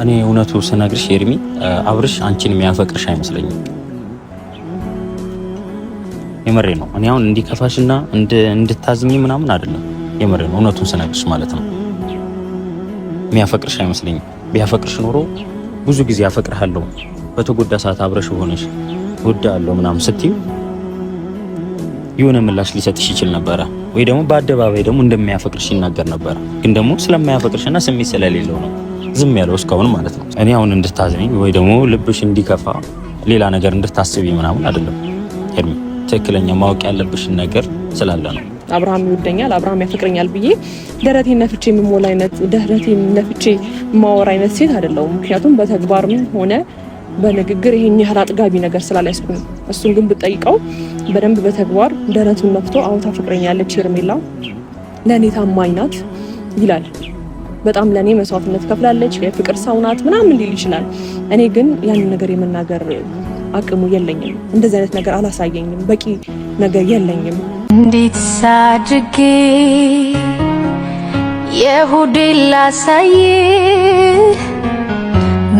እኔ እውነቱ ስነግርሽ ኤርሚ አብርሽ አንቺን የሚያፈቅርሽ አይመስለኝም። የምሬ ነው። እኔ አሁን እንዲከፋሽና እንድታዝኝ ምናምን አይደለም። የምሬ ነው። እውነቱን ስነግርሽ ማለት ነው። የሚያፈቅርሽ አይመስለኝም። ቢያፈቅርሽ ኖሮ ብዙ ጊዜ አፈቅርሃለሁ በተጎዳ ሰዓት አብረሽ ሆነሽ ወዳለሁ ምናምን ስትይ የሆነ ምላሽ ሊሰጥሽ ይችል ነበረ፣ ወይ ደግሞ በአደባባይ ደግሞ እንደሚያፈቅርሽ ይናገር ነበረ። ግን ደግሞ ስለማያፈቅርሽና ስሜት ስለሌለው ነው ዝም ያለው እስካሁን ማለት ነው። እኔ አሁን እንድታዝኝ ወይ ደግሞ ልብሽ እንዲከፋ ሌላ ነገር እንድታስቢ ምናምን አይደለም ኤርሚ። ትክክለኛ ማወቅ ያለብሽን ነገር ስላለ ነው። አብርሃም ይወደኛል፣ አብርሃም ያፈቅረኛል ብዬ ደረቴን ነፍቼ የምሞላ አይነት ደረቴን ነፍቼ የማወራ አይነት ሴት አይደለሁም። ምክንያቱም በተግባርም ሆነ በንግግር ይሄን ያህል አጥጋቢ ነገር ስላላስኩኝ። እሱን ግን ብጠይቀው በደንብ በተግባር ደረቱን ነፍቶ አዎ ታፈቅረኛለች ሄርሜላ ለእኔ ታማኝ ናት ይላል። በጣም ለእኔ መስዋዕትነት ከፍላለች፣ የፍቅር ሰው ናት ምናምን ሊል ይችላል። እኔ ግን ያንን ነገር የመናገር አቅሙ የለኝም። እንደዚህ አይነት ነገር አላሳየኝም። በቂ ነገር የለኝም። እንዴት ሳድርጌ የሁዴ ላሳይ፣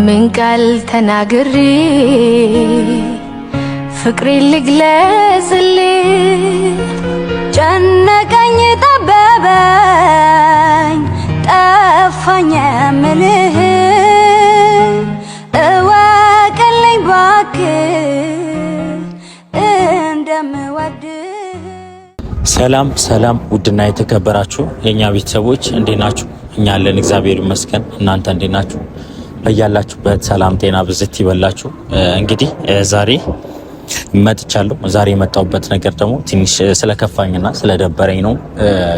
ምን ቃል ተናግሬ ፍቅሬ ልግለጽል፣ ጨነቀኝ ጠበበኝ ጠፋኝ የምልህ እወቅልኝ ባክህ እንደምወድህ። ሰላም ሰላም፣ ውድና የተከበራችሁ የኛ ቤተሰቦች እንዴት ናችሁ? እኛ አለን እግዚአብሔር ይመስገን። እናንተ እንዴት ናችሁ? በያላችሁበት ሰላም ጤና ብዝት ይበላችሁ። እንግዲህ ዛሬ መጥቻለሁ። ዛሬ የመጣሁበት ነገር ደግሞ ትንሽ ስለከፋኝና ስለደበረኝ ነው።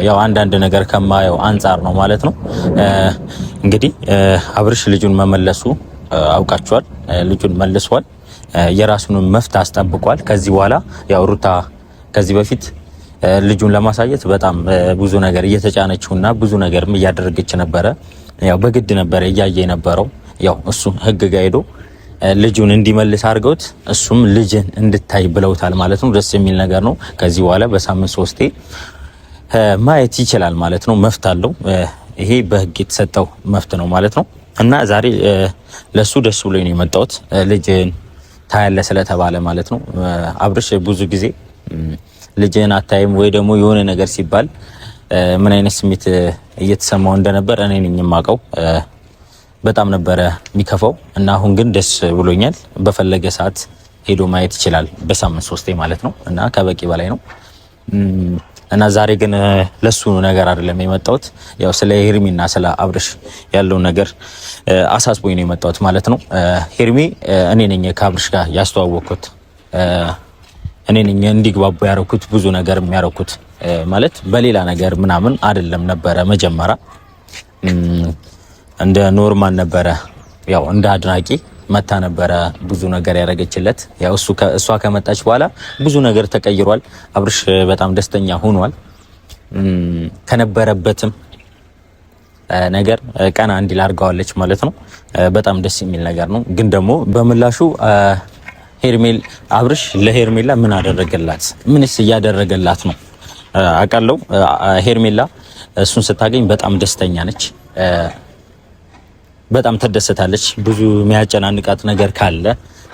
ያው አንዳንድ ነገር ከማየው አንጻር ነው ማለት ነው። እንግዲህ አብርሽ ልጁን መመለሱ አውቃችኋል። ልጁን መልሷል። የራሱን መፍት አስጠብቋል። ከዚህ በኋላ ያው ሩታ ከዚህ በፊት ልጁን ለማሳየት በጣም ብዙ ነገር እየተጫነችውና ብዙ ነገርም እያደረገች ነበረ። ያው በግድ ነበረ እያየ የነበረው። ያው እሱ ህግ ጋር ሄዶ ልጁን እንዲመልስ አድርገውት እሱም ልጅን እንድታይ ብለውታል ማለት ነው። ደስ የሚል ነገር ነው። ከዚህ በኋላ በሳምንት 3 ማየት ይችላል ማለት ነው። መፍት አለው። ይሄ በህግ የተሰጠው መፍት ነው ማለት ነው። እና ዛሬ ለሱ ደስ ብሎኝ ነው የመጣሁት ልጅን ታያለ ስለተባለ ማለት ነው። አብርሽ ብዙ ጊዜ ልጅን አታይም ወይ ደግሞ የሆነ ነገር ሲባል ምን አይነት ስሜት እየተሰማው እንደነበር እኔ ነኝ የማውቀው። በጣም ነበረ የሚከፋው እና አሁን ግን ደስ ብሎኛል። በፈለገ ሰዓት ሄዶ ማየት ይችላል በሳምንት 3 ማለት ነው። እና ከበቂ በላይ ነው። እና ዛሬ ግን ለሱ ነገር አይደለም የመጣሁት። ያው ስለ ሄርሚና ስለ አብርሽ ያለው ነገር አሳስቦኝ ነው የመጣሁት ማለት ነው። ሄርሚ እኔ ነኝ ከአብርሽ ጋር ያስተዋወቅኩት፣ እኔ ነኝ እንዲግባቡ ያረኩት፣ ብዙ ነገር የሚያረኩት ማለት በሌላ ነገር ምናምን አይደለም ነበረ። መጀመሪያ እንደ ኖርማል ነበረ። ያው እንደ አድናቂ መታ ነበረ ብዙ ነገር ያረገችለት። ያው እሷ ከመጣች በኋላ ብዙ ነገር ተቀይሯል። አብርሽ በጣም ደስተኛ ሆኗል። ከነበረበትም ነገር ቀና እንዲል አድርገዋለች ማለት ነው። በጣም ደስ የሚል ነገር ነው። ግን ደግሞ በምላሹ አብርሽ ለሄርሜላ ምን አደረገላት? ምንስ እያደረገላት ነው? አውቃለሁ ሄርሜላ እሱን ስታገኝ በጣም ደስተኛ ነች። በጣም ተደሰታለች። ብዙ የሚያጨናንቃት ነገር ካለ፣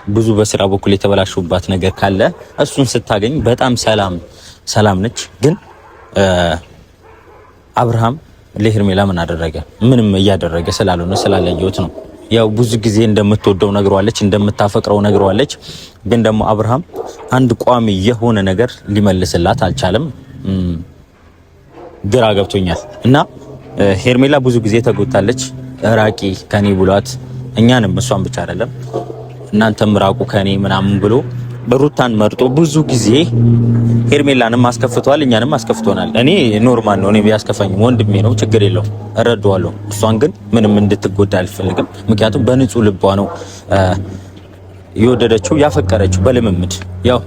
ብዙ በስራ በኩል የተበላሹባት ነገር ካለ እሱን ስታገኝ በጣም ሰላም ነች። ግን አብርሃም ለሄርሜላ ምን አደረገ? ምንም እያደረገ ስላልሆነ ስላለየሁት ነው። ያው ብዙ ጊዜ እንደምትወደው ነግሯለች፣ እንደምታፈቅረው ነግሯለች። ግን ደግሞ አብርሃም አንድ ቋሚ የሆነ ነገር ሊመልስላት አልቻለም። ግራ ገብቶኛል። እና ሄርሜላ ብዙ ጊዜ ተጎታለች። ራቂ ከኔ ብሏት እኛንም እሷን ብቻ አይደለም እናንተም ራቁ ከኔ ምናምን ብሎ በሩታን መርጦ ብዙ ጊዜ ሄርሜላንም አስከፍቷል፣ እኛንም አስከፍቶናል። እኔ ኖርማል ነው። እኔ ቢያስከፋኝ ወንድሜ ነው፣ ችግር የለውም፣ እረዳዋለሁ። እሷን ግን ምንም እንድትጎዳ አልፈልግም። ምክንያቱም በንጹህ ልቧ ነው የወደደችው ያፈቀረችው በልምምድ። ያው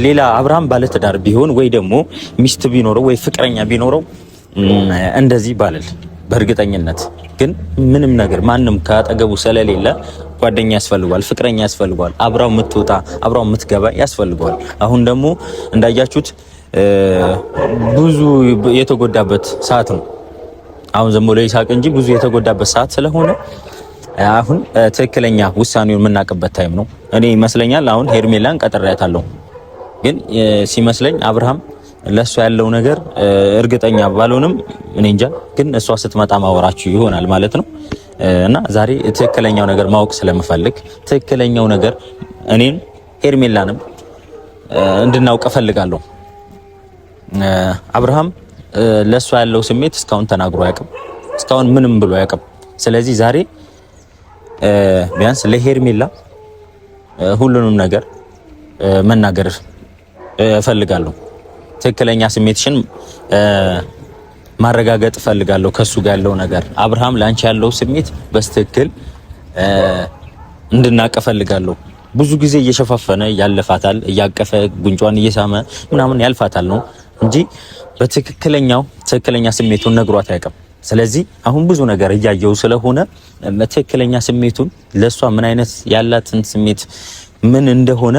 ሌላ አብርሃም ባለትዳር ቢሆን ወይ ደግሞ ሚስት ቢኖረው ወይ ፍቅረኛ ቢኖረው እንደዚህ ባለል በእርግጠኝነት። ግን ምንም ነገር ማንም ካጠገቡ ስለሌለ ጓደኛ ያስፈልጓል፣ ፍቅረኛ ያስፈልጓል፣ አብራው የምትወጣ አብራው የምትገባ ያስፈልጓል። አሁን ደግሞ እንዳያችሁት ብዙ የተጎዳበት ሰዓት ነው። አሁን ዝም ብሎ ይሳቅ እንጂ ብዙ የተጎዳበት ሰዓት ስለሆነ አሁን ትክክለኛ ውሳኔውን የምናውቅበት ታይም ነው። እኔ ይመስለኛል አሁን ሄርሜላን ቀጥሬያታለሁ፣ ግን ሲመስለኝ አብርሃም ለሷ ያለው ነገር እርግጠኛ ባልሆንም እኔ እንጃ፣ ግን እሷ ስትመጣ ማወራችሁ ይሆናል ማለት ነው። እና ዛሬ ትክክለኛው ነገር ማወቅ ስለምፈልግ ትክክለኛው ነገር እኔን ሄርሜላንም እንድናውቅ እፈልጋለሁ። አብርሃም ለሷ ያለው ስሜት እስካሁን ተናግሮ አያውቅም፣ እስካሁን ምንም ብሎ አያውቅም። ስለዚህ ዛሬ ቢያንስ ለሄርሜላ ሁሉንም ነገር መናገር እፈልጋለሁ። ትክክለኛ ስሜትሽን ማረጋገጥ እፈልጋለሁ። ከሱ ጋር ያለው ነገር አብርሃም ላንቺ ያለው ስሜት በስትክክል እንድናቀ እፈልጋለሁ። ብዙ ጊዜ እየሸፋፈነ ያለፋታል፣ እያቀፈ ጉንጯን እየሳመ ምናምን ያልፋታል ነው እንጂ ትክክለኛ ስሜቱን ነግሯት አያውቅም። ስለዚህ አሁን ብዙ ነገር እያየው ስለሆነ ትክክለኛ ስሜቱን ለሷ ምን አይነት ያላትን ስሜት ምን እንደሆነ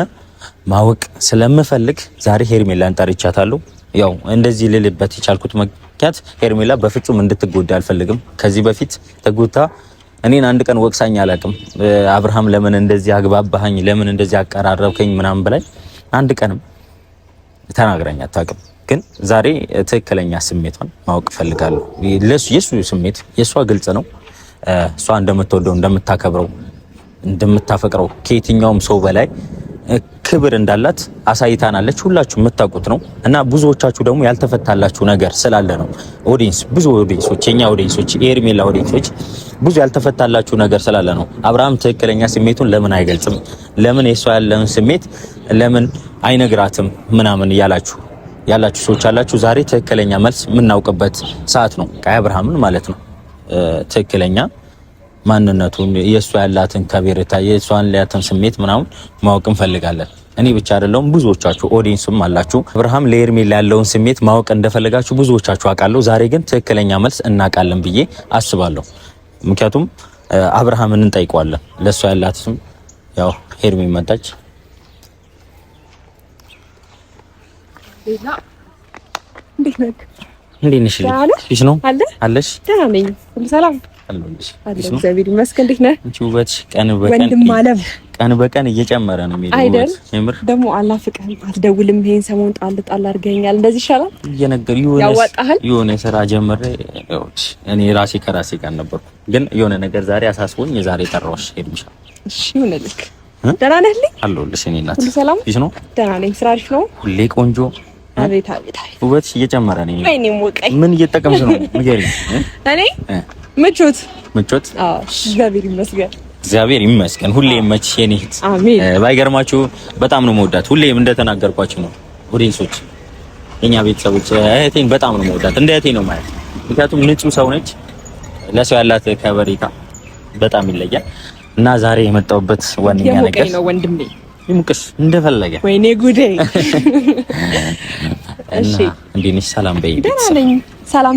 ማወቅ ስለምፈልግ ዛሬ ሄርሜላን ጠርቻታለሁ። ያው እንደዚህ ልልበት የቻልኩት ምክንያት ሄርሜላ በፍጹም እንድትጎዳ አልፈልግም። ከዚህ በፊት ተጎታ እኔን አንድ ቀን ወቅሳኝ አላውቅም። አብርሃም ለምን እንደዚህ አግባባኸኝ፣ ለምን እንደዚህ አቀራረብከኝ ምናምን ብላኝ አንድ ቀንም ተናግራኝ አታውቅም። ግን ዛሬ ትክክለኛ ስሜቷን ማወቅ ፈልጋለሁ። የሱ ስሜት የሷ ግልጽ ነው። እሷ እንደምትወደው እንደምታከብረው እንደምታፈቅረው ከየትኛውም ሰው በላይ ክብር እንዳላት አሳይታናለች። ሁላችሁ የምታውቁት ነው እና ብዙዎቻችሁ ደግሞ ያልተፈታላችሁ ነገር ስላለ ነው። ብዙ ኦዲየንሶች የኛ ኦዲየንሶች የሄርሜላ ኦዲየንሶች ብዙ ያልተፈታላችሁ ነገር ስላለ ነው። አብርሃም ትክክለኛ ስሜቱን ለምን አይገልጽም፣ ለምን የሷ ያለውን ስሜት ለምን አይነግራትም ምናምን ያላችሁ ሰዎች አላችሁ። ዛሬ ትክክለኛ መልስ የምናውቅበት ሰዓት ነው። አብርሃምን ማለት ነው ትክክለኛ ማንነቱን የሷ ያላትን ከቤርታ የሷን ያላትን ስሜት ምናምን ማወቅ እንፈልጋለን። እኔ ብቻ አይደለሁም፣ ብዙዎቻችሁ ኦዲየንስም አላችሁ። አብርሃም ለሄርሜላ ያለውን ስሜት ማወቅ እንደፈለጋችሁ ብዙዎቻችሁ አውቃለሁ። ዛሬ ግን ትክክለኛ መልስ እናውቃለን ብዬ አስባለሁ። ምክንያቱም አብርሃምን እንጠይቀዋለን። ለሷ ያላትም ያው ሄርሜ መጣች። እንዴት ነህ? እንዴት ነሽ? ልጅ ነው አለሽ? ደህና ነኝ። ሁሉ ሰላም አለሽ? እግዚአብሔር ይመስገን። እንዴት ነህ? አንቺ ውበትሽ ቀን በቀን እየጨመረ ነው የሚለው አይደል? ደግሞ አላፍቅህም፣ አትደውልም። ይሄን ሰሞን ጣል አድርገኛል። እንደዚህ ይሻላል እየነገር የሆነ ስራ ጀምሬ እኔ ራሴ ከራሴ ጋር ነበርኩ፣ ግን የሆነ ነገር ዛሬ አሳስቦኝ የዛሬ ጠራሁሽ። ሄድምሻ እሺ ይሁንልክ። ደህና ነህ? አለሁልሽ። እኔ እናት ሁሉ ሰላም ነው? ደህና ነኝ። ስራ አሪፍ ነው? ሁሌ ቆንጆ። አቤት ውበትሽ እየጨመረ ነው። እኔ ሞቀኝ። ምን እየተጠቀምሽ ነው? ንገሪኝ። እኔ ምቾት። አዎ እግዚአብሔር ይመስገን። ሁሌ መች የኔ እህት። አሜን። ባይገርማችሁ በጣም ነው መወዳት። ሁሌም እንደተናገርኳችሁ ነው ኦዲየንሶች፣ የኛ ቤተሰቦች እህቴን በጣም ነው መወዳት። እንደ እህቴ ነው ማለት። ምክንያቱም ንጹህ ሰው ነች። ለሰው ያላት ከበሬታ በጣም ይለያል። እና ዛሬ የመጣሁበት ዋነኛ ነገር ነው ወንድሜ ይሙቅስ እንደፈለገ። ወይኔ ጉዴ። እሺ እንዴት ነሽ? ሰላም በይ። ደህና ነኝ።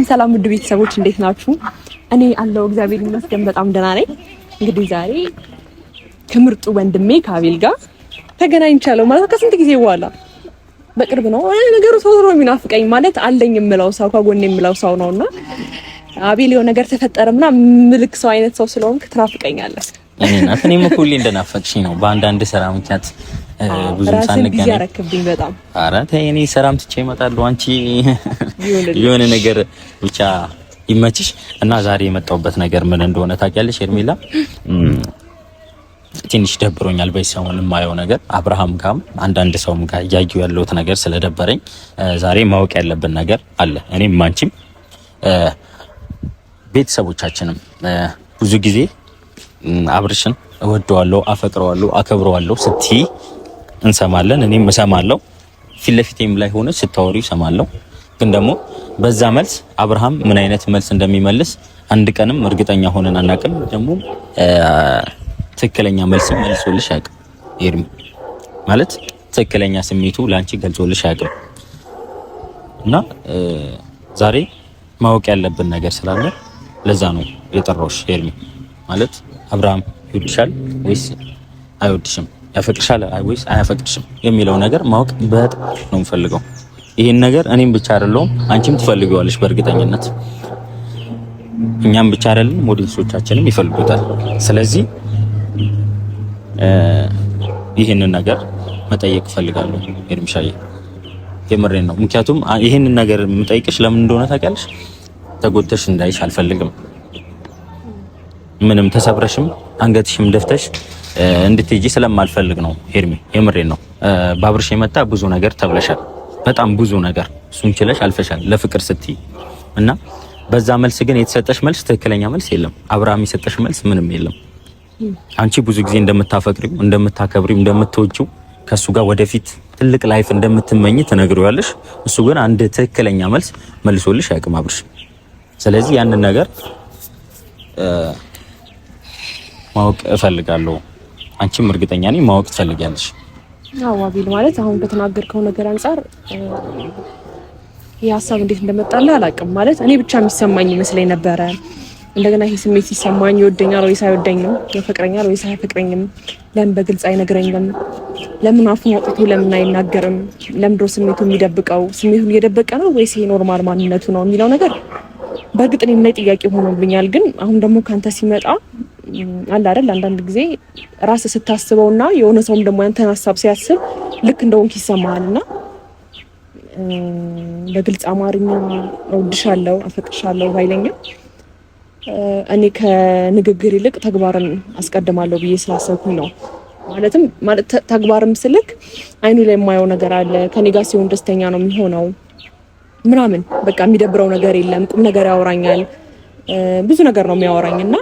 ሰላም ውድ ቤተሰቦች እንዴት ናችሁ? እኔ አለሁ እግዚአብሔር ይመስገን በጣም ደህና ነኝ። እንግዲህ ዛሬ ከምርጡ ወንድሜ ከአቤል ጋር ተገናኝቻለሁ ማለት ከስንት ጊዜ በኋላ በቅርብ ነው ነገሩ። ቶሎ የሚናፍቀኝ ማለት አለኝ የምለው ሰው ከጎኔ የምለው ሰው ነውና አቤል የሆነ ነገር ተፈጠረና ምልክ ሰው አይነት ሰው ስለሆንክ ትናፍቀኛለህ። እኔም እኮ ሁሌ እንደናፈቅሽኝ ነው። በአንዳንድ ስራ ምክንያት ብዙም ሳንገናኝ ያረክብኝ በጣም። ኧረ ተይ፣ እኔ ስራም ትቼ እመጣለሁ። አንቺ የሆነ ነገር ብቻ ይመችሽ። እና ዛሬ የመጣሁበት ነገር ምን እንደሆነ ታውቂያለሽ ሄርሜላ? ትንሽ ደብሮኛል በዚህ ሰሞን የማየው ነገር አብርሃም ጋርም አንዳንድ ሰውም ጋር እያየሁ ያለሁት ነገር ስለደበረኝ ዛሬ ማወቅ ያለብን ነገር አለ። እኔም አንቺም ቤተሰቦቻችንም ብዙ ጊዜ አብርሽን እወደዋለሁ፣ አፈቅረዋለሁ፣ አከብረዋለሁ ስትይ እንሰማለን። እኔም እሰማለሁ። ፊት ለፊቴም ላይ ሆነ ስታወሪ እሰማለሁ። ግን ደግሞ በዛ መልስ አብርሃም ምን አይነት መልስ እንደሚመልስ አንድ ቀንም እርግጠኛ ሆነን አናውቅም። ደግሞ ትክክለኛ መልስ መልሶልሽ አያውቅም። ሄርሜ ማለት ትክክለኛ ስሜቱ ላንቺ ገልጾልሽ አያውቅም። እና ዛሬ ማወቅ ያለብን ነገር ስላለ ለዛ ነው የጠራሁሽ ሄርሜ። ማለት አብርሃም ይወድሻል ወይስ አይወድሽም፣ ያፈቅርሻል ወይስ አያፈቅርሽም የሚለው ነገር ማወቅ በጣም ነው የምፈልገው። ይሄን ነገር እኔም ብቻ አይደለሁም አንቺም ትፈልጊዋለሽ በእርግጠኝነት። እኛም ብቻ አይደለም ኦዲየንሶቻችንም ይፈልጉታል። ስለዚህ ይህንን ነገር መጠየቅ ፈልጋለሁ ኤርሚሻዬ፣ የምሬን ነው። ምክንያቱም ይህንን ነገር የምጠይቅሽ ለምን እንደሆነ ታውቂያለሽ? ተጎድተሽ እንዳይሽ አልፈልግም። ምንም ተሰብረሽም አንገትሽም ደፍተሽ እንድትሄጂ ስለማልፈልግ ነው ሄርሚ፣ የምሬን ነው። ባብርሽ የመጣ ብዙ ነገር ተብለሻል፣ በጣም ብዙ ነገር። እሱን ችለሽ አልፈሻል ለፍቅር ስትይ እና በዛ መልስ ግን የተሰጠሽ መልስ ትክክለኛ መልስ የለም። አብርሃም የሰጠሽ መልስ ምንም የለም። አንቺ ብዙ ጊዜ እንደምታፈቅሪው፣ እንደምታከብሪው፣ እንደምትወጂው ከሱ ጋር ወደፊት ትልቅ ላይፍ እንደምትመኝ ትነግሪዋለሽ። እሱ ግን አንድ ትክክለኛ መልስ መልሶልሽ አያውቅም አብርሽ። ስለዚህ ያንን ነገር ማወቅ እፈልጋለሁ። አንቺም እርግጠኛ ነኝ ማወቅ ትፈልጊያለሽ። አዎ አቤል፣ ማለት አሁን ከተናገርከው ነገር አንፃር ይህ ሀሳብ እንዴት እንደመጣልህ አላውቅም። ማለት እኔ ብቻ የሚሰማኝ ይመስለኝ ነበረ። እንደገና ይሄ ስሜት ሲሰማኝ ይወደኛል ወይስ አይወደኝም፣ ያፈቅረኛል ወይስ አያፈቅረኝም፣ ለምን በግልጽ አይነግረኝም፣ ለምን አፉን አውጥቶ ለምን አይናገርም፣ ለምን ድሮ ስሜቱ የሚደብቀው፣ ስሜቱን እየደበቀ ነው ወይስ ይሄ ኖርማል ማንነቱ ነው የሚለው ነገር በእርግጥ እኔም ላይ ጥያቄ ሆኖብኛል። ግን አሁን ደግሞ ካንተ ሲመጣ አለ አይደል አንዳንድ ጊዜ ራስህ ስታስበውና የሆነ ሰውም ደግሞ ያንተን ሀሳብ ሲያስብ ልክ እንደሆንክ ይሰማሃልና በግልጽ አማርኛ እወድሻለሁ፣ አፈቅርሻለሁ ባይለኝም እኔ ከንግግር ይልቅ ተግባርን አስቀድማለሁ ብዬ ስላሰብኩኝ ነው። ማለት ተግባርም ስልክ አይኑ ላይ የማየው ነገር አለ። ከኔ ጋር ሲሆን ደስተኛ ነው የሚሆነው ምናምን፣ በቃ የሚደብረው ነገር የለም። ቁም ነገር ያወራኛል፣ ብዙ ነገር ነው የሚያወራኝ እና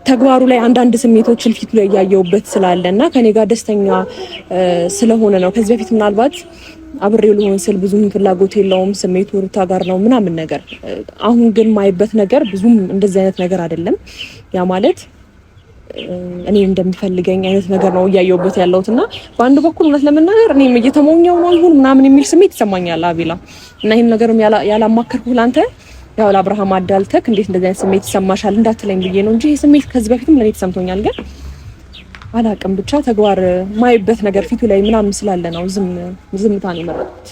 ተግባሩ ላይ አንዳንድ ስሜቶችን ፊቱ ላይ እያየሁበት ስላለ እና ከኔ ጋር ደስተኛ ስለሆነ ነው። ከዚህ በፊት ምናልባት አብሬው ልሆን ስል ብዙም ፍላጎት የለውም፣ ስሜቱ ሩታ ጋር ነው ምናምን ነገር። አሁን ግን ማይበት ነገር ብዙም እንደዚህ አይነት ነገር አይደለም። ያ ማለት እኔ እንደሚፈልገኝ አይነት ነገር ነው እያየሁበት ያለሁት እና በአንድ በኩል እውነት ለመናገር እኔም እየተሞኘው ነው ይሁን ምናምን የሚል ስሜት ይሰማኛል አቤላ። እና ይሄን ነገርም ያላማከርኩህ ላንተ ያው ለአብርሃም አዳልተክ እንዴት እንደዚህ አይነት ስሜት ይሰማሻል እንዳትለኝ ብዬ ነው እንጂ ይሄ ስሜት ከዚህ በፊትም ለኔ ተሰምቶኛል። ግን አላቅም ብቻ ተግባር ማይበት ነገር ፊቱ ላይ ምናምን ስላለ ነው ዝምታን የመረጥኩት።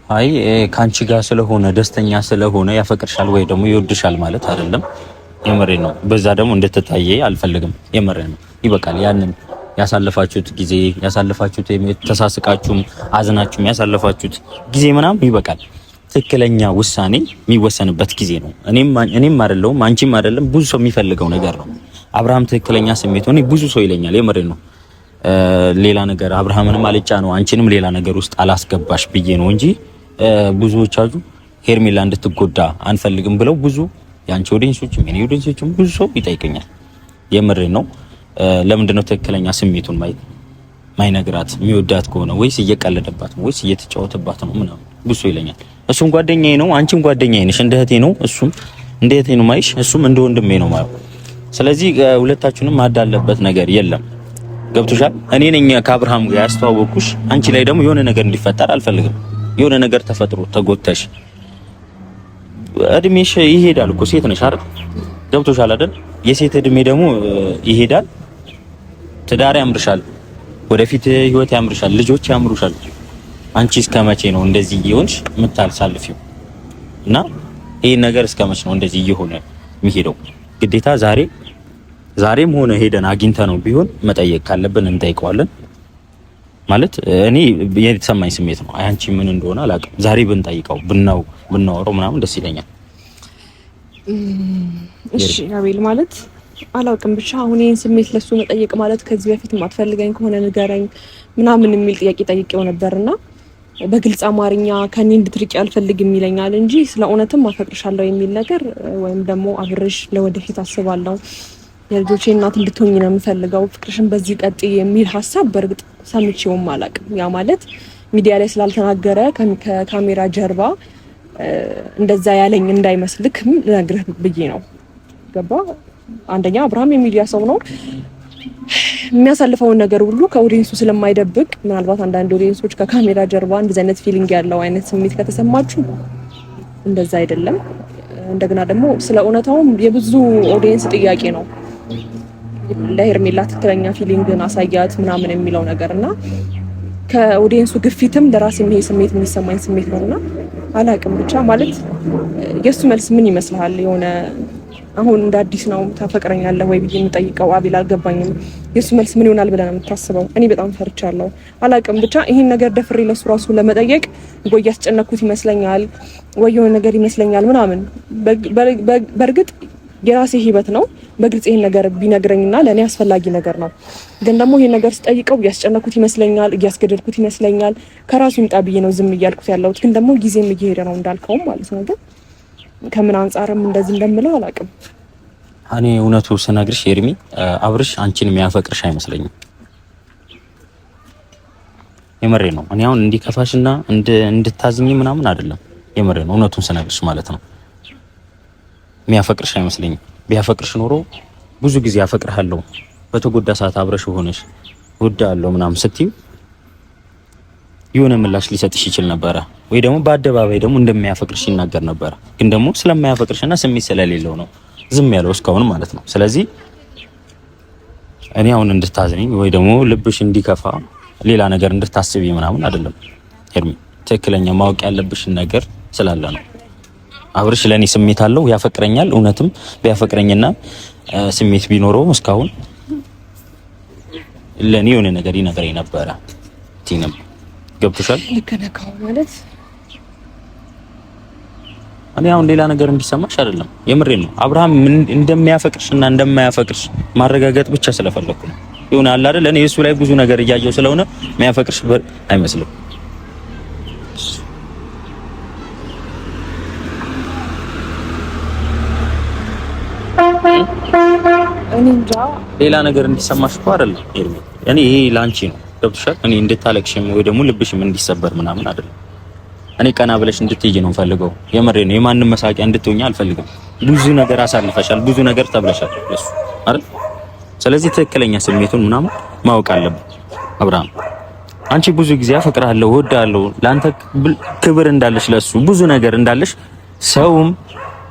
አይ ካንቺ ጋር ስለሆነ ደስተኛ ስለሆነ ያፈቅርሻል ወይ ደግሞ ይወድሻል ማለት አይደለም። የመሬ ነው። በዛ ደግሞ እንድትታየ አልፈልግም። የመሬ ነው። ይበቃል። ያንን ያሳለፋችሁት ጊዜ ያሳለፋችሁት ተሳስቃችሁም አዝናችሁም ያሳለፋችሁት ጊዜ ምናምን ይበቃል። ትክክለኛ ውሳኔ የሚወሰንበት ጊዜ ነው። እኔም አይደለሁም አንቺም አይደለም ብዙ ሰው የሚፈልገው ነገር ነው። አብርሃም ትክክለኛ ስሜት ሆነ ብዙ ሰው ይለኛል። የምሬ ነው። ሌላ ነገር አብርሃምንም አልጫ ነው አንቺንም ሌላ ነገር ውስጥ አላስገባሽ ብዬ ነው እንጂ ብዙዎቻችሁ ሄርሜላ እንድትጎዳ አንፈልግም ብለው ብዙ ያንቺ ኦዲየንሶችም የኔ ኦዲየንሶችም ብዙ ሰው ይጠይቀኛል። የምሬ ነው። ለምንድን ነው ትክክለኛ ስሜቱን ማይነግራት? የሚወዳት ከሆነ ወይስ እየቀለደባት ነው ወይስ እየተጫወተባት ነው ምናምን ብዙ ሰው ይለኛል። እሱም ጓደኛዬ ነው፣ አንቺም ጓደኛዬ ነሽ፣ እንደ እህቴ ነው። እሱም እንደ እህቴ ነው ማይሽ፣ እሱም እንደ ወንድሜ ነው ማለት። ስለዚህ ሁለታችሁንም ማዳለበት ነገር የለም። ገብቶሻል? እኔ ነኝ ከአብርሃም ጋር ያስተዋወቅኩሽ። አንቺ ላይ ደግሞ የሆነ ነገር እንዲፈጠር አልፈልግም። የሆነ ነገር ተፈጥሮ ተጎተሽ እድሜሽ ይሄዳል እኮ ሴት ነሽ አይደል? ገብቶሻል አይደል? የሴት እድሜ ደግሞ ይሄዳል። ትዳር ያምርሻል፣ ወደፊት ህይወት ያምርሻል፣ ልጆች ያምሩሻል። አንቺ እስከመቼ ነው እንደዚህ እየሆንሽ የምታልሳልፊው? እና ይሄ ነገር እስከመቼ ነው እንደዚህ እየሆነ የሚሄደው? ግዴታ ዛሬም ሆነ ሄደን አግኝተ ነው ቢሆን መጠየቅ ካለብን እንጠይቀዋለን። ማለት እኔ የተሰማኝ ስሜት ነው። አንቺ ምን እንደሆነ አላውቅም። ዛሬ ብንጠይቀው ብናወራው ምናምን ደስ ይለኛል። እሺ አቤል፣ ማለት አላውቅም ብቻ አሁን ይሄን ስሜት ለሱ መጠየቅ ማለት ከዚህ በፊት ማትፈልገኝ ከሆነ ንገረኝ ምናምን የሚል ጥያቄ ጠይቄው ነበርና በግልጽ አማርኛ ከኔ እንድትርቂ አልፈልግም ይለኛል እንጂ ስለ እውነትም አፈቅርሻለሁ የሚል ነገር ወይም ደግሞ አብርሽ ለወደፊት አስባለሁ የልጆቼ እናት እንድትሆኝ ነው የምፈልገው ፍቅርሽን በዚህ ቀጥይ የሚል ሀሳብ በእርግጥ ሰምቼውም አላውቅም። ያ ማለት ሚዲያ ላይ ስላልተናገረ ከካሜራ ጀርባ እንደዛ ያለኝ እንዳይመስልክም ልነግርህ ብዬ ነው። ገባ? አንደኛ አብርሃም የሚዲያ ሰው ነው። የሚያሳልፈውን ነገር ሁሉ ከኦዲየንሱ ስለማይደብቅ ምናልባት አንዳንድ ኦዲየንሶች ከካሜራ ጀርባ እንደዚህ አይነት ፊሊንግ ያለው አይነት ስሜት ከተሰማችሁ እንደዛ አይደለም። እንደገና ደግሞ ስለ እውነታውም የብዙ ኦዲየንስ ጥያቄ ነው። ለሄርሜላ ትክክለኛ ፊሊንግን አሳያት ምናምን የሚለው ነገርና ከኦዲየንሱ ግፊትም ለራስ ይሄ ስሜት የሚሰማኝ ስሜት ነውና አላቅም ብቻ ማለት የሱ መልስ ምን ይመስልሃል? የሆነ አሁን እንደ አዲስ ነው ታፈቅረኛለህ ወይ ብዬ የምጠይቀው አቤል አልገባኝም። የሱ መልስ ምን ይሆናል ብለህ ነው የምታስበው? እኔ በጣም ፈርቻለሁ። አላቅም ብቻ ይሄን ነገር ደፍሬ ለሱ ራሱ ለመጠየቅ ወይ ያስጨነኩት ይመስለኛል ወይ የሆነ ነገር ይመስለኛል ምናምን። በእርግጥ የራሴ ህይወት ነው። በግልጽ ይሄን ነገር ቢነግረኝና ለኔ አስፈላጊ ነገር ነው። ግን ደግሞ ይሄን ነገር ስጠይቀው ያስጨነኩት ይመስለኛል፣ እያስገደድኩት ይመስለኛል። ከራሱ ይምጣ ብዬ ነው ዝም እያልኩት ያለሁት። ግን ደግሞ ጊዜም እየሄደ ነው እንዳልከውም ማለት ነው። ግን ከምን አንጻርም እንደዚህ እንደምለው አላውቅም። እኔ እውነቱ ስነግርሽ ኤርሚ አብርሽ አንቺን የሚያፈቅርሽ አይመስለኝም። የምሬ ነው። እኔ አሁን እንዲከፋሽና እንድታዝኝ ምናምን አይደለም። የምሬ ነው። እውነቱን ስነግርሽ ማለት ነው። የሚያፈቅርሽ አይመስለኝም። ቢያፈቅርሽ ኖሮ ብዙ ጊዜ አፈቅርሃለሁ በተጎዳ ሰዓት አብረሽ ሆነሽ ወዳለሁ ምናምን ስትይ የሆነ ምላሽ ሊሰጥሽ ይችል ነበረ፣ ወይ ደግሞ በአደባባይ ደግሞ እንደሚያፈቅርሽ ይናገር ነበረ። ግን ደግሞ ስለማያፈቅርሽና ስሜት ስለሌለው ነው ዝም ያለው እስካሁን ማለት ነው። ስለዚህ እኔ አሁን እንድታዝኝ ወይ ደግሞ ልብሽ እንዲከፋ ሌላ ነገር እንድታስቢ ምናምን አይደለም ኤርሚ። ትክክለኛ ማወቅ ያለብሽን ነገር ስላለ ነው። አብርሽ ለኔ ስሜት አለው፣ ያፈቅረኛል። እውነትም ቢያፈቅረኝና ስሜት ቢኖረው እስካሁን ለኔ የሆነ ነገር ይነግረኝ ነበረ። ቲንም ገብቶሻል? ልከነካው ማለት እኔ አሁን ሌላ ነገር እንዲሰማሽ አይደለም፣ የምሬን ነው። አብርሃም እንደሚያፈቅርሽና እንደማያፈቅርሽ ማረጋገጥ ብቻ ስለፈለኩ ነው። ይሁን አለ አይደል? እኔ እሱ ላይ ብዙ ነገር እያየው ስለሆነ የሚያፈቅርሽ አይመስልም። እኔ እንጃ ሌላ ነገር እንዲሰማሽ እኮ አይደለም ኤርሚ። እኔ ይሄ ላንቺ ነው። ገብቶሻል? እኔ እንድታለቅሽም ወይ ደግሞ ልብሽም እንዲሰበር ምናምን አይደለም። እኔ ቀና ብለሽ እንድትይጂ ነው ፈልገው። የምሬ ነው። የማንም መሳቂያ እንድትሆኚ አልፈልግም። ብዙ ነገር አሳልፈሻል፣ ብዙ ነገር ተብለሻል ለሱ አይደል? ስለዚህ ትክክለኛ ስሜቱን ምናምን ማወቅ አለብን። አብርሃም አንቺ ብዙ ጊዜ አፈቅርሃለሁ፣ እወድሃለሁ፣ ላንተ ክብር እንዳለሽ ለሱ ብዙ ነገር እንዳለሽ ሰውም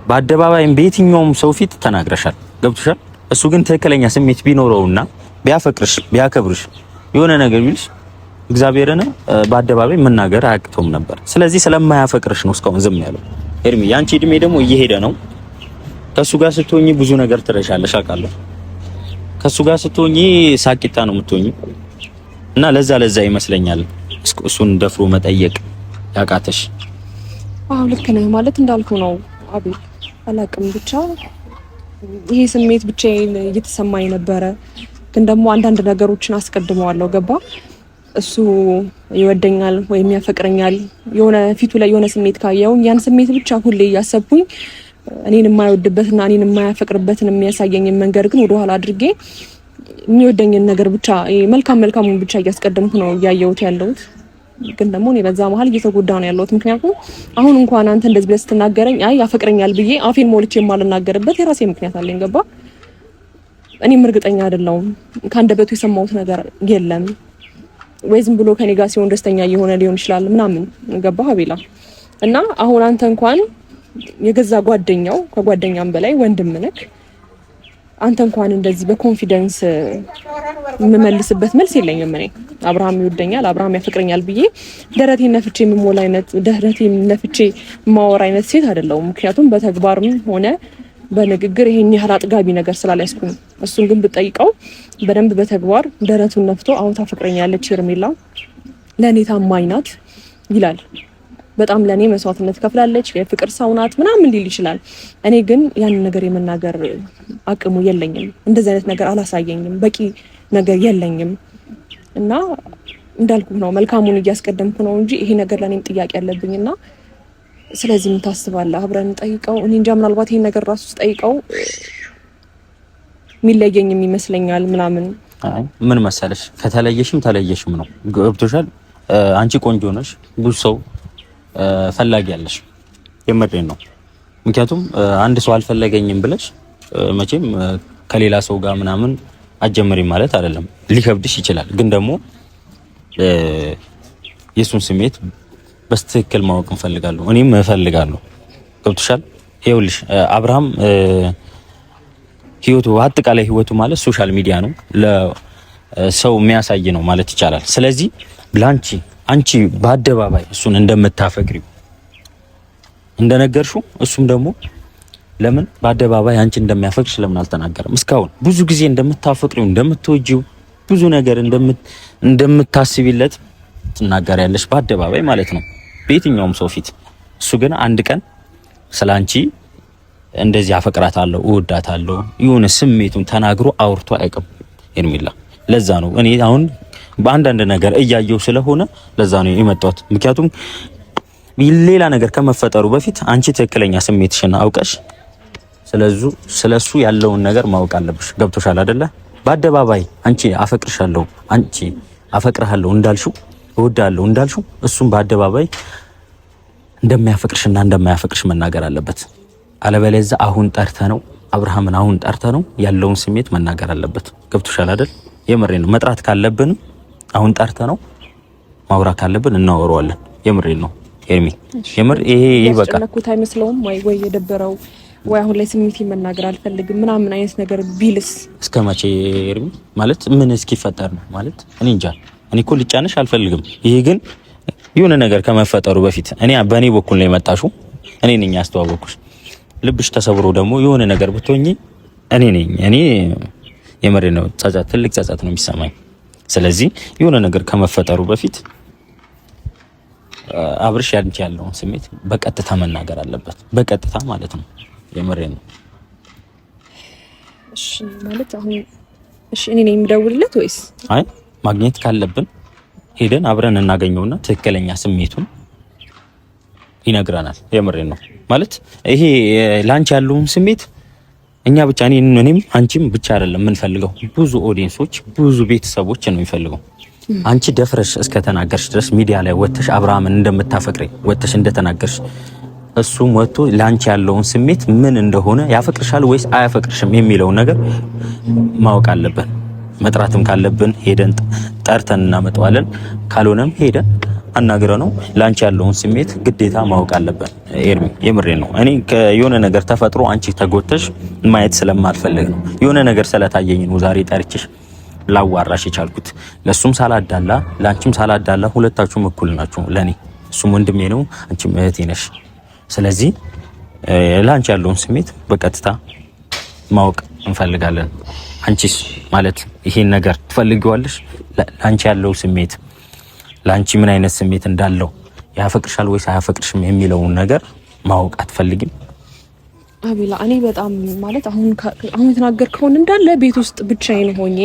በአደባባይም በየትኛውም ሰው ፊት ተናግረሻል። ገብቶሻል? እሱ ግን ትክክለኛ ስሜት ቢኖረውና ቢያፈቅርሽ ቢያከብርሽ የሆነ ነገር ቢልሽ እግዚአብሔርን በአደባባይ መናገር አያቅተውም ነበር። ስለዚህ ስለማያፈቅርሽ ነው እስካሁን ዝም ያለው። ኤርሚ ያንቺ እድሜ ደግሞ እየሄደ ነው። ከሱ ጋር ስትሆኚ ብዙ ነገር ትረሻለሽ አውቃለሁ። ከሱ ጋር ስትሆኚ ሳቂታ ነው የምትሆኚ እና ለዛ ይመስለኛል እሱን ደፍሮ መጠየቅ ያቃተሽ። አዎ ልክ ነህ። ማለት እንዳልኩ ነው አቤል። አላቅም ብቻ ይሄ ስሜት ብቻዬን እየተሰማኝ ነበረ። ግን ደግሞ አንዳንድ ነገሮችን አስቀድመዋለሁ። ገባ? እሱ ይወደኛል ወይም ያፈቅረኛል የሆነ ፊቱ ላይ የሆነ ስሜት ካየው ያን ስሜት ብቻ ሁሌ እያሰብኩኝ እኔን የማይወድበትና እኔን የማያፈቅርበትን የሚያሳየኝ መንገድ ግን ወደኋላ አድርጌ የሚወደኝን ነገር ብቻ መልካሙን ብቻ እያስቀደምኩ ነው እያየሁት ያለሁት። ግን ደግሞ እኔ በዛ መሀል እየተጎዳ ነው ያለሁት። ምክንያቱም አሁን እንኳን አንተ እንደዚህ ብለህ ስትናገረኝ አይ ያፈቅረኛል ብዬ አፌን ሞልቼ የማልናገርበት የራሴ ምክንያት አለኝ። ገባ? እኔም እርግጠኛ አይደለሁም። ከአንደበቱ የሰማሁት ነገር የለም ወይ ዝም ብሎ ከኔ ጋር ሲሆን ደስተኛ እየሆነ ሊሆን ይችላል ምናምን። ገባ አቤላ? እና አሁን አንተ እንኳን የገዛ ጓደኛው ከጓደኛም በላይ ወንድም ነህ። አንተ እንኳን እንደዚህ በኮንፊደንስ የምመልስበት መልስ የለኝም። እኔ አብርሃም ይወደኛል፣ አብርሃም ያፈቅረኛል ብዬ ደረቴን ነፍቼ የምሞላ አይነት ደረቴን ነፍቼ የማወራ አይነት ሴት አይደለሁም። ምክንያቱም በተግባርም ሆነ በንግግር ይሄን ያህል አጥጋቢ ነገር ስላላስኩኝ። እሱን ግን ብጠይቀው በደንብ በተግባር ደረቱን ነፍቶ አዎ ታፈቅረኛለች ሄርሜላ ለኔ ታማኝ ናት ይላል። በጣም ለኔ መስዋዕትነት ከፍላለች፣ የፍቅር ሰው ናት ምናምን ሊል ይችላል። እኔ ግን ያን ነገር የመናገር አቅሙ የለኝም። እንደዚህ አይነት ነገር አላሳየኝም፣ በቂ ነገር የለኝም። እና እንዳልኩ ነው መልካሙን እያስቀደምኩ ነው እንጂ ይሄ ነገር ለኔም ጥያቄ አለብኝና ስለዚህ ምን ታስባለህ? አብረን ጠይቀው። እኔ እንጃ ምናልባት ይሄን ነገር ራሱ ጠይቀው የሚለየኝም ይመስለኛል ምናምን። አይ ምን መሰለሽ ከተለየሽም ተለየሽም ነው። ገብቶሻል? አንቺ ቆንጆ ነሽ፣ ብዙ ሰው ፈላጊ ያለሽ የምሬን ነው። ምክንያቱም አንድ ሰው አልፈለገኝም ብለሽ መቼም ከሌላ ሰው ጋር ምናምን አጀምሪ ማለት አይደለም። ሊከብድሽ ይችላል፣ ግን ደግሞ የሱን ስሜት በስትክክል ማወቅ እንፈልጋለሁ። እኔም እፈልጋለሁ። ገብቶሻል? ይኸውልሽ አብርሃም ህይወቱ አጠቃላይ ህይወቱ ማለት ሶሻል ሚዲያ ነው፣ ለሰው የሚያሳይ ነው ማለት ይቻላል። ስለዚህ አንቺ በአደባባይ እሱን እንደምታፈቅሪው እንደነገርሽው እሱም ደግሞ ለምን በአደባባይ አንቺ እንደሚያፈቅርሽ ለምን አልተናገረም? እስካሁን ብዙ ጊዜ እንደምታፈቅሪው እንደምትወጂው ብዙ ነገር እንደምታስቢለት ትናገሪያለሽ በአደባባይ ማለት ነው በየትኛውም ሰው ፊት። እሱ ግን አንድ ቀን ስላንቺ እንደዚህ አፈቅራታለሁ እወዳታለሁ የሆነ ስሜቱን ተናግሮ አውርቶ አይቀም ሄርሜላ። ለዛ ነው እኔ አሁን በአንዳንድ ነገር እያየው ስለሆነ ለዛ ነው የመጣሁት። ምክንያቱም ሌላ ነገር ከመፈጠሩ በፊት አንቺ ትክክለኛ ስሜትሽን አውቀሽ ስለሱ ያለውን ነገር ማወቅ አለብሽ። ገብቶሻል አይደለ? በአደባባይ አንቺ አፈቅርሻለሁ አንቺ አፈቅርሃለሁ እንዳልሽው እወዳለሁ እንዳልሽው እሱም በአደባባይ እንደማያፈቅርሽና እንደማያፈቅርሽ መናገር አለበት። አለበለዚያ አሁን ጠርተነው አብርሃምን አሁን ጠርተነው ያለውን ስሜት መናገር አለበት። ገብቶሻል አይደል? የምሬ ነው። መጥራት ካለብን አሁን ጠርተነው ማውራት ካለብን እናወራዋለን። የምሬ ነው ሄርሚ። የምር ይሄ በቃ ለኩት አይመስለውም ወይ የደበረው ወይ አሁን ላይ ስሜት መናገር አልፈልግም ምናምን አይነት ነገር ቢልስ እስከመቼ ሄርሚ? ማለት ምን እስኪፈጠር ነው ማለት እኔ እንጃ። እኔ እኮ ልጫነሽ አልፈልግም። ይሄ ግን የሆነ ነገር ከመፈጠሩ በፊት እኔ በእኔ በኩል ነው የመጣሽው። እኔ ነኝ ያስተዋወቅኩሽ። ልብሽ ተሰብሮ ደግሞ የሆነ ነገር ብትሆኚ እኔ የምሬ ነው ጸጸት፣ ትልቅ ጸጸት ነው የሚሰማኝ። ስለዚህ የሆነ ነገር ከመፈጠሩ በፊት አብርሽ ያንቺ ያለውን ስሜት በቀጥታ መናገር አለበት። በቀጥታ ማለት ነው። የምሬ ነው። እሺ ማለት አሁን እኔ ነኝ የምደውልለት ወይስ? አይ ማግኘት ካለብን ሄደን አብረን እናገኘውና ትክክለኛ ስሜቱን ይነግረናል። የምሬ ነው ማለት ይሄ ላንቺ ያለውን ስሜት እኛ ብቻ እኔም አንቺም ብቻ አይደለም የምንፈልገው፣ ብዙ ኦዲየንሶች ብዙ ቤተሰቦች ነው የሚፈልገው። አንቺ ደፍረሽ እስከተናገርሽ ድረስ ሚዲያ ላይ ወጥተሽ አብርሃምን እንደምታፈቅሪ ወጥተሽ እንደተናገርሽ እሱም ወጥቶ ላንቺ ያለውን ስሜት ምን እንደሆነ ያፈቅርሻል ወይስ አያፈቅርሽም የሚለውን ነገር ማወቅ አለብን። መጥራትም ካለብን ሄደን ጠርተን እናመጣዋለን። ካልሆነም ሄደን አናግረው ነው ላንቺ ያለውን ስሜት ግዴታ ማወቅ አለብን። ኤርሚ የምሬ ነው። እኔ የሆነ ነገር ተፈጥሮ አንቺ ተጎተሽ ማየት ስለማልፈልግ ነው። የሆነ ነገር ስለታየኝ ነው ዛሬ ጠርችሽ ላዋራሽ የቻልኩት። ለሱም ሳላዳላ ላንቺም ሳላዳላ ሁለታችሁም እኩል ናችሁ ለኔ። እሱም ወንድሜ ነው፣ አንቺም እህቴ ነሽ። ስለዚህ ላንቺ ያለውን ስሜት በቀጥታ ማወቅ እንፈልጋለን። አንቺስ ማለት ይሄን ነገር ትፈልጊዋለሽ? ላንቺ ያለው ስሜት ላንቺ ምን አይነት ስሜት እንዳለው ያፈቅርሻል ወይስ አያፈቅርሽም የሚለውን ነገር ማወቅ አትፈልጊም? አቤላ እኔ በጣም ማለት አሁን የተናገርከውን እንዳለ ቤት ውስጥ ብቻዬን ሆኜ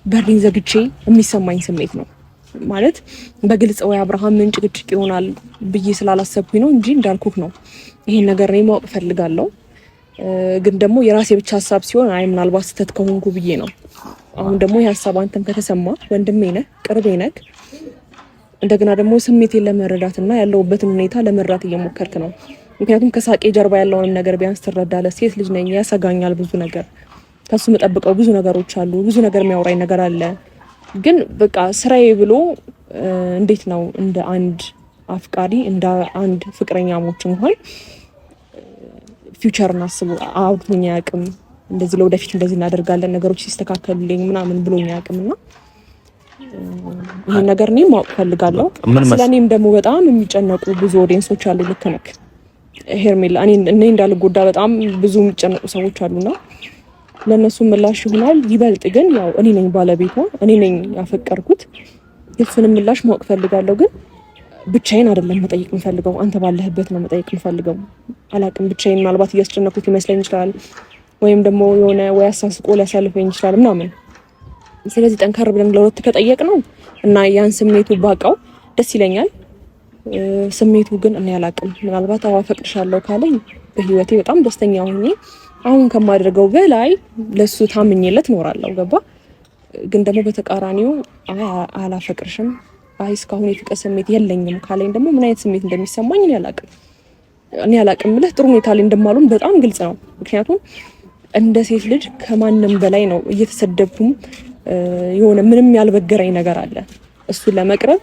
በሪን ዘግቼ የሚሰማኝ ስሜት ነው ማለት በግልጽ ወይ አብርሃም ምን ጭቅጭቅ ይሆናል ብዬ ስላላሰብኩኝ ነው እንጂ እንዳልኩክ ነው። ይሄን ነገር እኔ ማወቅ ፈልጋለሁ። ግን ደግሞ የራሴ ብቻ ሀሳብ ሲሆን አይ ምናልባት ስህተት ከሆንኩ ብዬ ነው። አሁን ደግሞ የሀሳብ አንተም ከተሰማ ወንድሜ ነህ፣ ቅርቤ ነህ። እንደገና ደግሞ ስሜቴን ለመረዳትና ያለውበትን ሁኔታ ለመረዳት እየሞከርክ ነው። ምክንያቱም ከሳቄ ጀርባ ያለውን ነገር ቢያንስ ትረዳለህ። ሴት ልጅ ነኝ፣ ያሰጋኛል ብዙ ነገር። ከሱ መጠብቀው ብዙ ነገሮች አሉ፣ ብዙ ነገር የሚያወራኝ ነገር አለ። ግን በቃ ስራዬ ብሎ እንዴት ነው እንደ አንድ አፍቃሪ እንደ አንድ ፍቅረኛሞች እንኳን ፊውቸርን አስቡ አውጥቶኝ አያውቅም። እንደዚህ ለወደፊት እንደዚህ እናደርጋለን ነገሮች ሲስተካከሉልኝ ምናምን ብሎኝ አያውቅምና ይሄን ነገር እኔ ማወቅ ፈልጋለሁ። ስለኔም ደግሞ በጣም የሚጨነቁ ብዙ ኦዲየንሶች አሉ። ልክ ነህ ሄርሜላ። እኔ እንዳልጎዳ በጣም ብዙ የሚጨነቁ ሰዎች አሉና ለነሱ ምላሽ ይሆናል። ይበልጥ ግን ያው እኔ ነኝ ባለቤቷ፣ እኔ ነኝ ያፈቀርኩት። የሱንም ምላሽ ማወቅ ፈልጋለሁ። ግን ብቻዬን አይደለም መጠየቅ የምፈልገው፣ አንተ ባለህበት ነው መጠየቅ የምፈልገው። አላቅም ብቻዬን ምናልባት እያስጨነኩት ይመስለኝ ይችላል፣ ወይም ደግሞ የሆነ ወይ አሳስቆ ሊያሳልፈኝ ይችላል ምናምን። ስለዚህ ጠንካር ብለን ለሁለት ከጠየቅ ነው እና ያን ስሜቱ ባውቀው ደስ ይለኛል። ስሜቱ ግን እኔ አላቅም። ምናልባት አፈቅርሻለሁ ካለኝ በህይወቴ በጣም ደስተኛ ሆኜ አሁን ከማድረገው በላይ ለሱ ታምኜለት እኖራለሁ። ገባ? ግን ደግሞ በተቃራኒው አላፈቅርሽም፣ አይ እስካሁን የፍቅር ስሜት የለኝም ካለኝ ደግሞ ምን አይነት ስሜት እንደሚሰማኝ እኔ አላቅም። ብለህ ጥሩ ሁኔታ ላይ እንደማሉን በጣም ግልጽ ነው። ምክንያቱም እንደ ሴት ልጅ ከማንም በላይ ነው እየተሰደብኩም የሆነ ምንም ያልበገረኝ ነገር አለ። እሱን ለመቅረብ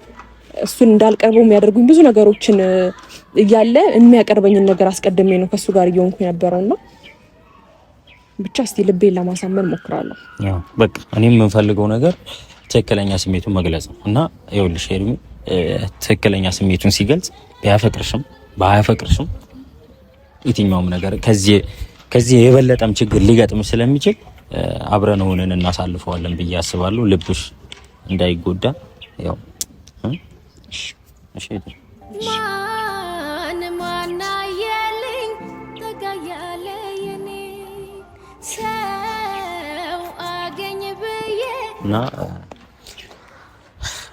እሱን እንዳልቀርበው የሚያደርጉኝ ብዙ ነገሮችን እያለ የሚያቀርበኝን ነገር አስቀድሜ ነው ከሱ ጋር እየሆንኩ የነበረውና ብቻ እስቲ ልቤን ለማሳመን ሞክራለሁ። ያው በቃ እኔም የምፈልገው ነገር ትክክለኛ ስሜቱን መግለጽ ነው እና ይኸውልሽ ሄርሚ ትክክለኛ ስሜቱን ሲገልጽ ቢያፈቅርሽም ባያፈቅርሽም የትኛውም ነገር ከዚህ የበለጠም ችግር ሊገጥም ስለሚችል አብረን ሆነን እናሳልፈዋለን ብዬ አስባለሁ። ልብሽ እንዳይጎዳ ያው እሺ ማን አየልኝ ተጋያለ የኔ ሰው አገኝ ብዬ እና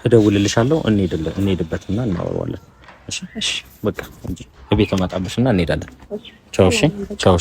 እደውልልሻለሁ። እንሄድበትና እናወራዋለን። እሺ በቃ እንጂ ቤት እመጣብሽና እንሄዳለን። ቻው። እሺ ቻው።